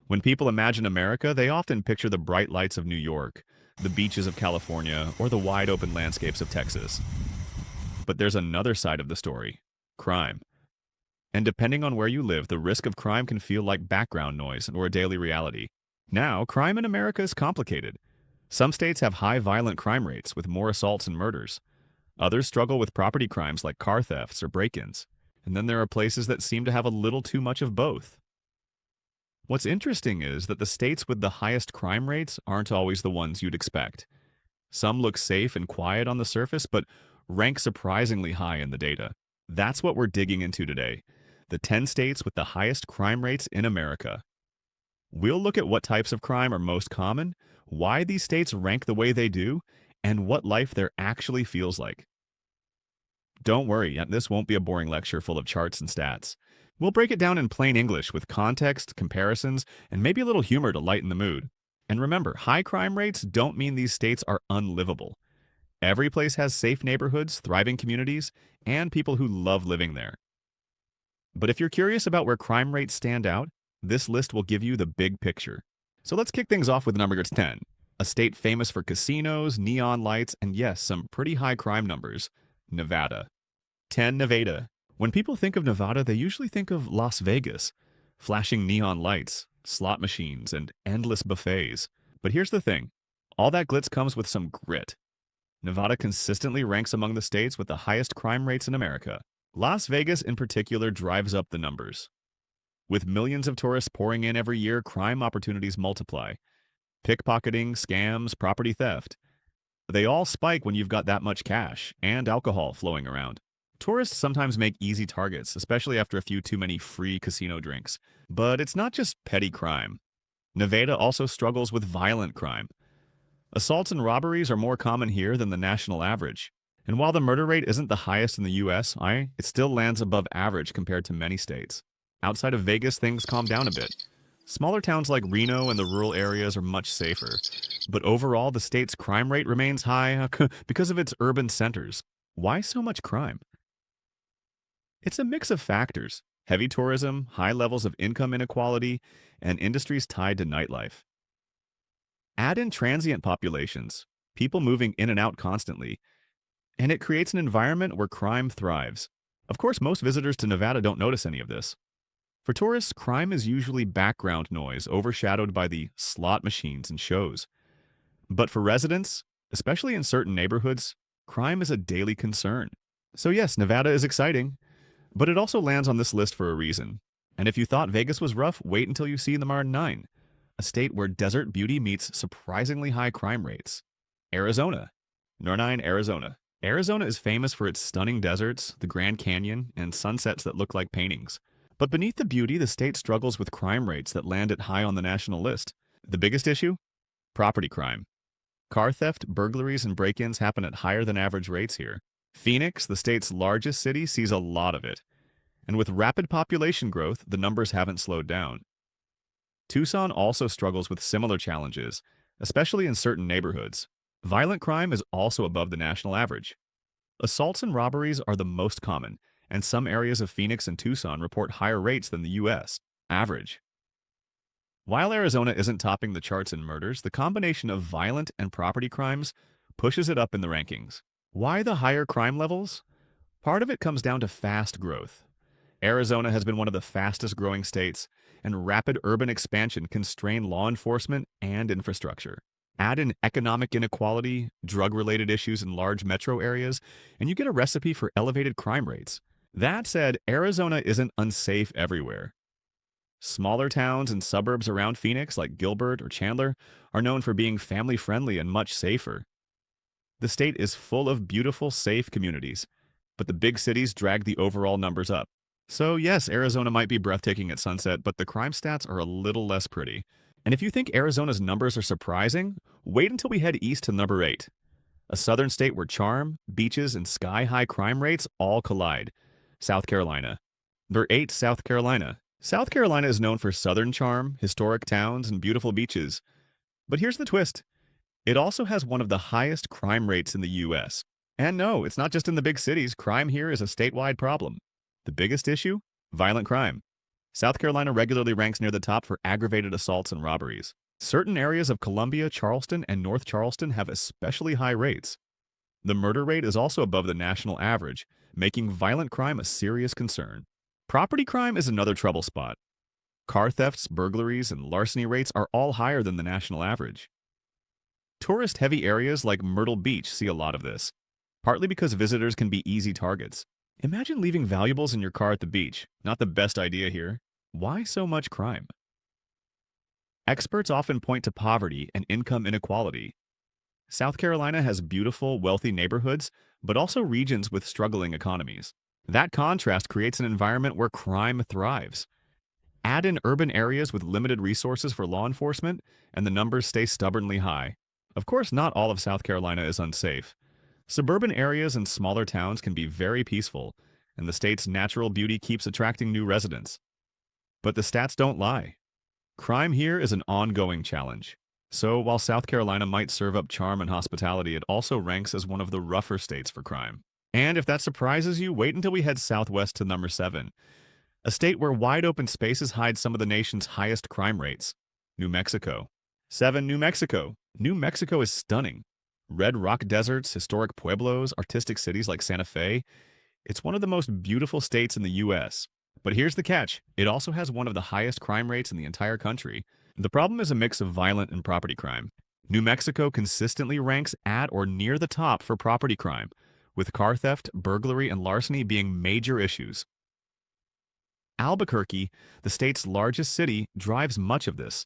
When people imagine America, they often picture the bright lights of New York, the beaches of California, or the wide open landscapes of Texas. But there's another side of the story: crime. And depending on where you live, the risk of crime can feel like background noise or a daily reality. Now, crime in America is complicated. Some states have high violent crime rates with more assaults and murders. Others struggle with property crimes like car thefts or break ins. And then there are places that seem to have a little too much of both. What's interesting is that the states with the highest crime rates aren't always the ones you'd expect. Some look safe and quiet on the surface, but rank surprisingly high in the data. That's what we're digging into today: the 10 states with the highest crime rates in America. We'll look at what types of crime are most common, why these states rank the way they do, and what life there actually feels like. Don't worry, this won't be a boring lecture full of charts and stats. We'll break it down in plain English with context, comparisons, and maybe a little humor to lighten the mood. And remember, high crime rates don't mean these states are unlivable. Every place has safe neighborhoods, thriving communities, and people who love living there. But if you're curious about where crime rates stand out, this list will give you the big picture. So let's kick things off with number 10, a state famous for casinos, neon lights, and yes, some pretty high crime numbers: Nevada. 10, Nevada. When people think of Nevada, they usually think of Las Vegas, flashing neon lights, slot machines, and endless buffets. But here's the thing: all that glitz comes with some grit. Nevada consistently ranks among the states with the highest crime rates in America. Las Vegas, in particular, drives up the numbers. With millions of tourists pouring in every year, crime opportunities multiply. Pickpocketing, scams, property theft. They all spike when you've got that much cash and alcohol flowing around. Tourists sometimes make easy targets, especially after a few too many free casino drinks. But it's not just petty crime. Nevada also struggles with violent crime. Assaults and robberies are more common here than the national average. And while the murder rate isn't the highest in the US, it still lands above average compared to many states. Outside of Vegas, things calm down a bit. Smaller towns like Reno and the rural areas are much safer. But overall, the state's crime rate remains high because of its urban centers. Why so much crime? It's a mix of factors: heavy tourism, high levels of income inequality, and industries tied to nightlife. Add in transient populations, people moving in and out constantly, and it creates an environment where crime thrives. Of course, most visitors to Nevada don't notice any of this. For tourists, crime is usually background noise overshadowed by the slot machines and shows. But for residents, especially in certain neighborhoods, crime is a daily concern. So yes, Nevada is exciting, but it also lands on this list for a reason. And if you thought Vegas was rough, wait until you see number 9, a state where desert beauty meets surprisingly high crime rates: Arizona. Number 9, Arizona. Arizona is famous for its stunning deserts, the Grand Canyon, and sunsets that look like paintings. But beneath the beauty, the state struggles with crime rates that land it high on the national list. The biggest issue? Property crime. Car theft, burglaries, and break-ins happen at higher than average rates here. Phoenix, the state's largest city, sees a lot of it. And with rapid population growth, the numbers haven't slowed down. Tucson also struggles with similar challenges, especially in certain neighborhoods. Violent crime is also above the national average. Assaults and robberies are the most common, and some areas of Phoenix and Tucson report higher rates than the US average. While Arizona isn't topping the charts in murders, the combination of violent and property crimes pushes it up in the rankings. Why the higher crime levels? Part of it comes down to fast growth. Arizona has been one of the fastest growing states, and rapid urban expansion can strain law enforcement and infrastructure. Add in economic inequality, drug-related issues in large metro areas, and you get a recipe for elevated crime rates. That said, Arizona isn't unsafe everywhere. Smaller towns and suburbs around Phoenix, like Gilbert or Chandler, are known for being family-friendly and much safer. The state is full of beautiful, safe communities, but the big cities drag the overall numbers up. So yes, Arizona might be breathtaking at sunset, but the crime stats are a little less pretty. And if you think Arizona's numbers are surprising, wait until we head east to number 8, a southern state where charm, beaches, and sky-high crime rates all collide: South Carolina. Number 8, South Carolina. South Carolina is known for southern charm, historic towns, and beautiful beaches. But here's the twist: it also has one of the highest crime rates in the US. And no, it's not just in the big cities. Crime here is a statewide problem. The biggest issue? Violent crime. South Carolina regularly ranks near the top for aggravated assaults and robberies. Certain areas of Columbia, Charleston, and North Charleston have especially high rates. The murder rate is also above the national average, making violent crime a serious concern. Property crime is another trouble spot. Car thefts, burglaries, and larceny rates are all higher than the national average. Tourist-heavy areas like Myrtle Beach see a lot of this, partly because visitors can be easy targets. Imagine leaving valuables in your car at the beach. Not the best idea here. Why so much crime? Experts often point to poverty and income inequality. South Carolina has beautiful, wealthy neighborhoods, but also regions with struggling economies. That contrast creates an environment where crime thrives. Add in urban areas with limited resources for law enforcement, and the numbers stay stubbornly high. Of course, not all of South Carolina is unsafe. Suburban areas and smaller towns can be very peaceful, and the state's natural beauty keeps attracting new residents. But the stats don't lie. Crime here is an ongoing challenge. So, while South Carolina might serve up charm and hospitality, it also ranks as one of the rougher states for crime. And if that surprises you, wait until we head southwest to number 7, a state where wide-open spaces hide some of the nation's highest crime rates, New Mexico. 7. New Mexico. New Mexico is stunning. Red rock deserts, historic pueblos, artistic cities like Santa Fe. It's one of the most beautiful states in the U.S. But here's the catch. It also has one of the highest crime rates in the entire country. The problem is a mix of violent and property crime. New Mexico consistently ranks at or near the top for property crime, with car theft, burglary, and larceny being major issues. Albuquerque, the state's largest city, drives much of this.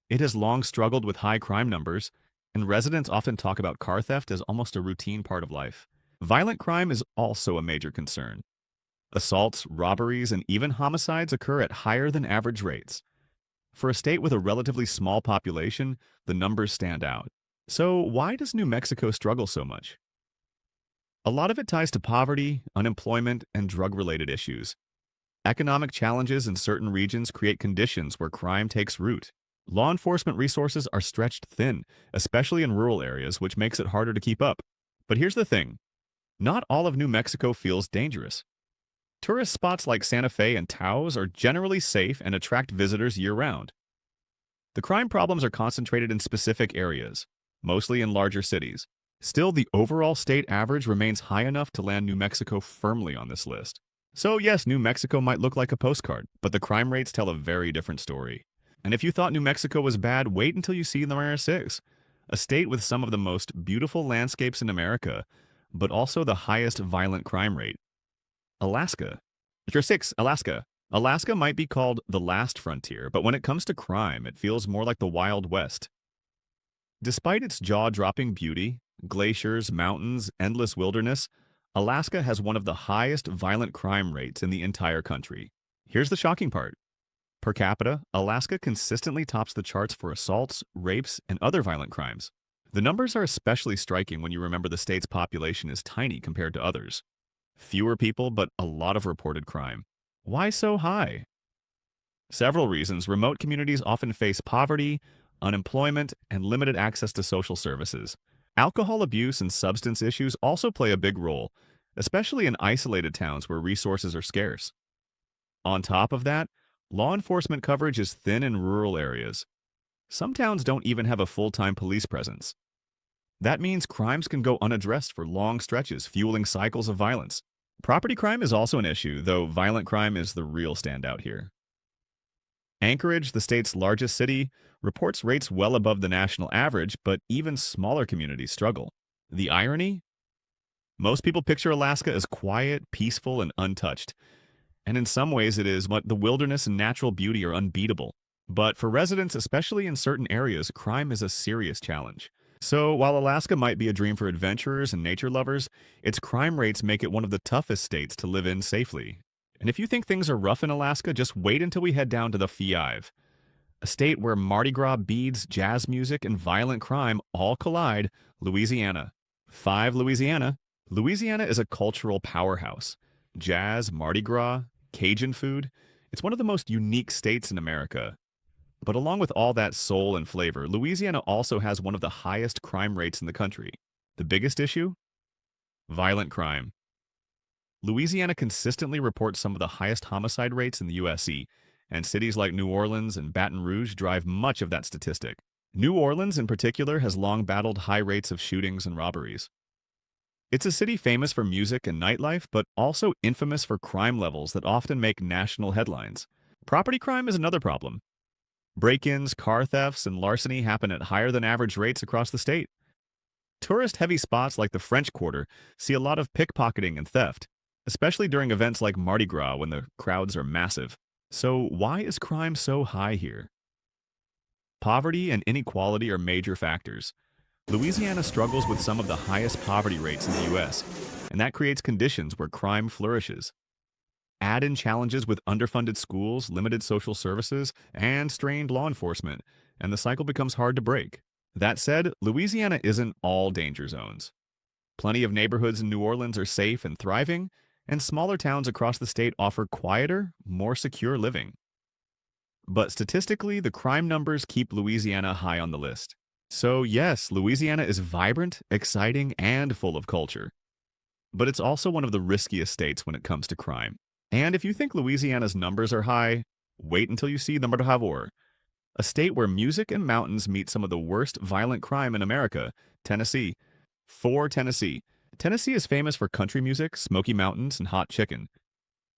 It has long struggled with high crime numbers, and residents often talk about car theft as almost a routine part of life. Violent crime is also a major concern. Assaults, robberies, and even homicides occur at higher than average rates. For a state with a relatively small population, the numbers stand out. So why does New Mexico struggle so much? A lot of it ties to poverty, unemployment, and drug-related issues. Economic challenges in certain regions create conditions where crime takes root. Law enforcement resources are stretched thin, especially in rural areas, which makes it harder to keep up. But here's the thing. Not all of New Mexico feels dangerous. Tourist spots like Santa Fe and Taos are generally safe and attract visitors year-round. The crime problems are concentrated in specific areas, mostly in larger cities. Still, the overall state average remains high enough to land New Mexico firmly on this list. So yes, New Mexico might look like a postcard, but the crime rates tell a very different story. And if you thought New Mexico was bad, wait until you see number 6, a state with some of the most beautiful landscapes in America, but also the highest violent crime rate. Alaska. Number 6, Alaska. Alaska might be called the last frontier, but when it comes to crime, it feels more like the Wild West. Despite its jaw-dropping beauty, glaciers, mountains, endless wilderness, Alaska has one of the highest violent crime rates in the entire country. Here's the shocking part. Per capita, Alaska consistently tops the charts for assaults, rapes, and other violent crimes. The numbers are especially striking when you remember the state's population is tiny compared to others. Fewer people, but a lot of reported crime. Why so high? Several reasons. Remote communities often face poverty, unemployment, and limited access to social services. Alcohol abuse and substance issues also play a big role, especially in isolated towns where resources are scarce. On top of that, law enforcement coverage is thin in rural areas. Some towns don't even have a full-time police presence. That means crimes can go unaddressed for long stretches, fueling cycles of violence. Property crime is also an issue, though violent crime is the real standout here. Anchorage, the state's largest city, reports rates well above the national average, but even smaller communities struggle. The irony? Most people picture Alaska as quiet, peaceful, and untouched. And in some ways it is, but the wilderness and natural beauty are unbeatable. But for residents, especially in certain areas, crime is a serious challenge. So while Alaska might be a dream for adventurers and nature lovers, its crime rates make it one of the toughest states to live in safely. And if you think things are rough in Alaska, just wait until we head down to the Five, a state where Mardi Gras beads, jazz music, and violent crime all collide, Louisiana. 5. Louisiana. Louisiana is a cultural powerhouse. Jazz, Mardi Gras, Cajun food. It's one of the most unique states in America. But along with all that soul and flavor, Louisiana also has one of the highest crime rates in the country. The biggest issue? Violent crime. Louisiana consistently reports some of the highest homicide rates in the USC, and cities like New Orleans and Baton Rouge drive much of that statistic. New Orleans, in particular, has long battled high rates of shootings and robberies. It's a city famous for music and nightlife, but also infamous for crime levels that often make national headlines. Property crime is another problem. Break-ins, car thefts, and larceny happen at higher than average rates across the state. Tourist-heavy spots like the French Quarter see a lot of pickpocketing and theft, especially during events like Mardi Gras when the crowds are massive. So why is crime so high here? Poverty and inequality are major factors. Louisiana struggles with some of the highest poverty rates in the U.S., and that creates conditions where crime flourishes. Add in challenges with underfunded schools, limited social services, and strained law enforcement, and the cycle becomes hard to break. That said, Louisiana isn't all danger zones. Plenty of neighborhoods in New Orleans are safe and thriving, and smaller towns across the state offer quieter, more secure living. But statistically, the crime numbers keep Louisiana high on the list. So yes, Louisiana is vibrant, exciting, and full of culture. But it's also one of the riskiest states when it comes to crime. And if you think Louisiana's numbers are high, wait until you see Number Havor, a state where music and mountains meet some of the worst violent crime in America, Tennessee. For Tennessee. Tennessee is famous for country music, Smoky Mountains, and hot chicken.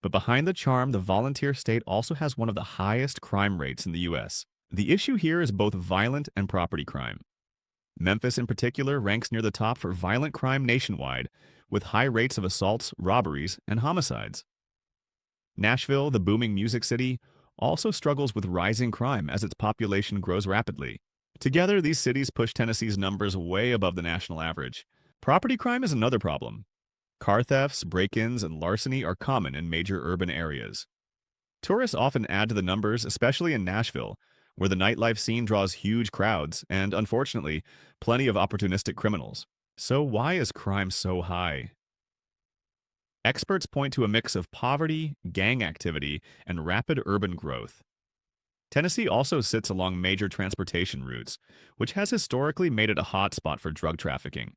But behind the charm, the volunteer state also has one of the highest crime rates in the U.S. The issue here is both violent and property crime. Memphis, in particular, ranks near the top for violent crime nationwide, with high rates of assaults, robberies, and homicides. Nashville, the booming music city, also struggles with rising crime as its population grows rapidly. Together, these cities push Tennessee's numbers way above the national average. Property crime is another problem. Car thefts, break-ins, and larceny are common in major urban areas. Tourists often add to the numbers, especially in Nashville, where the nightlife scene draws huge crowds and, unfortunately, plenty of opportunistic criminals. So why is crime so high? Experts point to a mix of poverty, gang activity, and rapid urban growth. Tennessee also sits along major transportation routes, which has historically made it a hotspot for drug trafficking,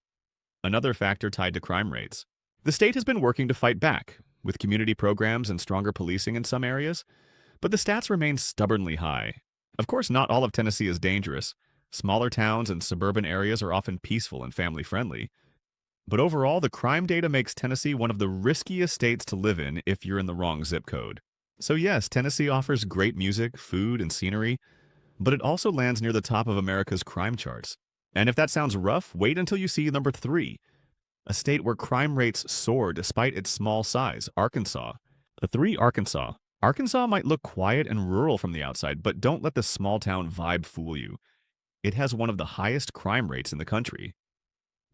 another factor tied to crime rates. The state has been working to fight back, with community programs and stronger policing in some areas, but the stats remain stubbornly high. Of course, not all of Tennessee is dangerous. Smaller towns and suburban areas are often peaceful and family-friendly. But overall, the crime data makes Tennessee one of the riskiest states to live in if you're in the wrong zip code. So yes, Tennessee offers great music, food, and scenery, but it also lands near the top of America's crime charts. And if that sounds rough, wait until you see number 3, a state where crime rates soar despite its small size, Arkansas. The 3, Arkansas. Arkansas might look quiet and rural from the outside, but don't let the small-town vibe fool you. It has one of the highest crime rates in the country.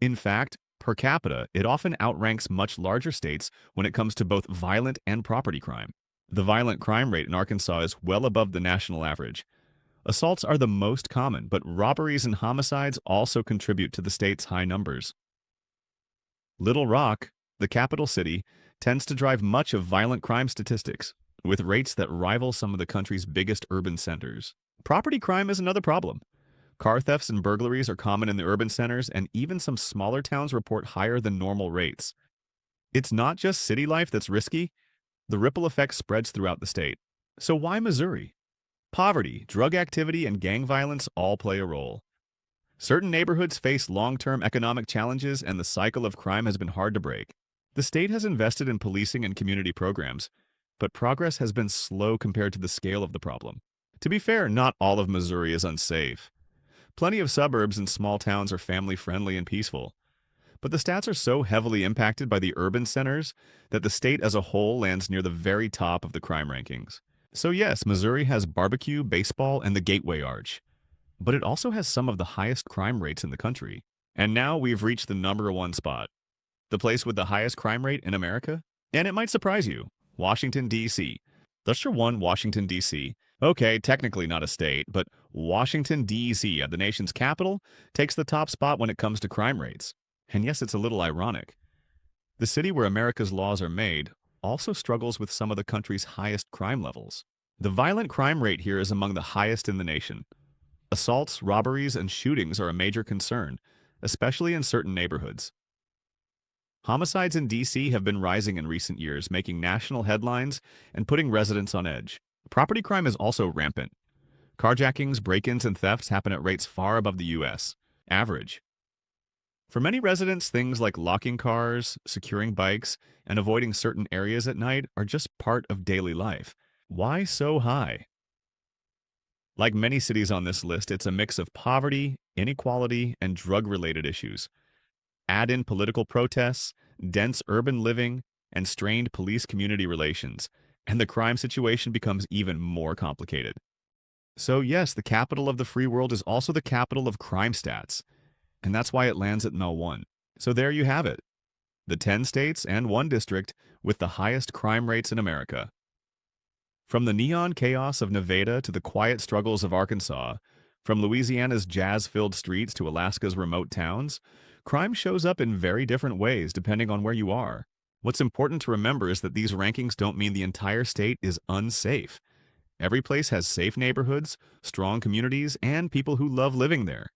In fact, per capita, it often outranks much larger states when it comes to both violent and property crime. The violent crime rate in Arkansas is well above the national average. Assaults are the most common, but robberies and homicides also contribute to the state's high numbers. Little Rock, the capital city, tends to drive much of violent crime statistics, with rates that rival some of the country's biggest urban centers. Property crime is another problem. Car thefts and burglaries are common in the urban centers, and even some smaller towns report higher than normal rates. It's not just city life that's risky. The ripple effect spreads throughout the state. So why Missouri? Poverty, drug activity, and gang violence all play a role. Certain neighborhoods face long-term economic challenges, and the cycle of crime has been hard to break. The state has invested in policing and community programs, but progress has been slow compared to the scale of the problem. To be fair, not all of Missouri is unsafe. Plenty of suburbs and small towns are family-friendly and peaceful. But the stats are so heavily impacted by the urban centers that the state as a whole lands near the very top of the crime rankings. So yes, Missouri has barbecue, baseball, and the Gateway Arch. But it also has some of the highest crime rates in the country. And now we've reached the number 1 spot. The place with the highest crime rate in America? And it might surprise you. Washington, D.C. That's your one, Washington, D.C. Okay, technically not a state, but Washington, D.C., the nation's capital, takes the top spot when it comes to crime rates. And yes, it's a little ironic. The city where America's laws are made also struggles with some of the country's highest crime levels. The violent crime rate here is among the highest in the nation. Assaults, robberies, and shootings are a major concern, especially in certain neighborhoods. Homicides in D.C. have been rising in recent years, making national headlines and putting residents on edge. Property crime is also rampant. Carjackings, break-ins, and thefts happen at rates far above the US average. For many residents, things like locking cars, securing bikes, and avoiding certain areas at night are just part of daily life. Why so high? Like many cities on this list, it's a mix of poverty, inequality, and drug-related issues. Add in political protests, dense urban living, and strained police-community relations, and the crime situation becomes even more complicated. So yes, the capital of the free world is also the capital of crime stats, and that's why it lands at no 1. So there you have it, the 10 states and 1 district with the highest crime rates in America. From the neon chaos of Nevada to the quiet struggles of Arkansas, from Louisiana's jazz-filled streets to Alaska's remote towns, crime shows up in very different ways depending on where you are. What's important to remember is that these rankings don't mean the entire state is unsafe. Every place has safe neighborhoods, strong communities, and people who love living there.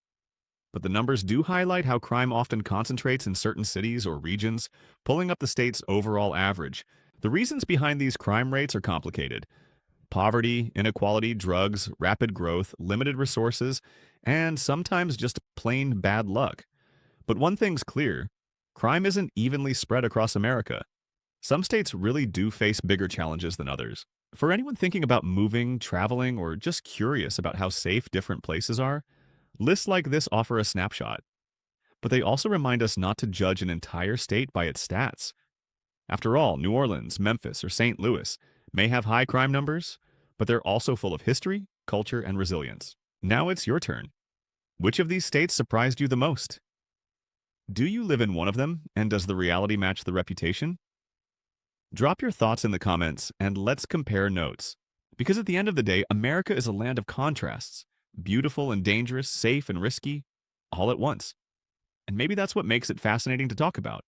But the numbers do highlight how crime often concentrates in certain cities or regions, pulling up the state's overall average. The reasons behind these crime rates are complicated. Poverty, inequality, drugs, rapid growth, limited resources, and sometimes just plain bad luck. But one thing's clear, crime isn't evenly spread across America. Some states really do face bigger challenges than others. For anyone thinking about moving, traveling, or just curious about how safe different places are, lists like this offer a snapshot. But they also remind us not to judge an entire state by its stats. After all, New Orleans, Memphis, or St. Louis may have high crime numbers, but they're also full of history, culture, and resilience. Now it's your turn. Which of these states surprised you the most? Do you live in one of them, and does the reality match the reputation? Drop your thoughts in the comments, and let's compare notes. Because at the end of the day, America is a land of contrasts. Beautiful and dangerous, safe and risky, all at once. And maybe that's what makes it fascinating to talk about.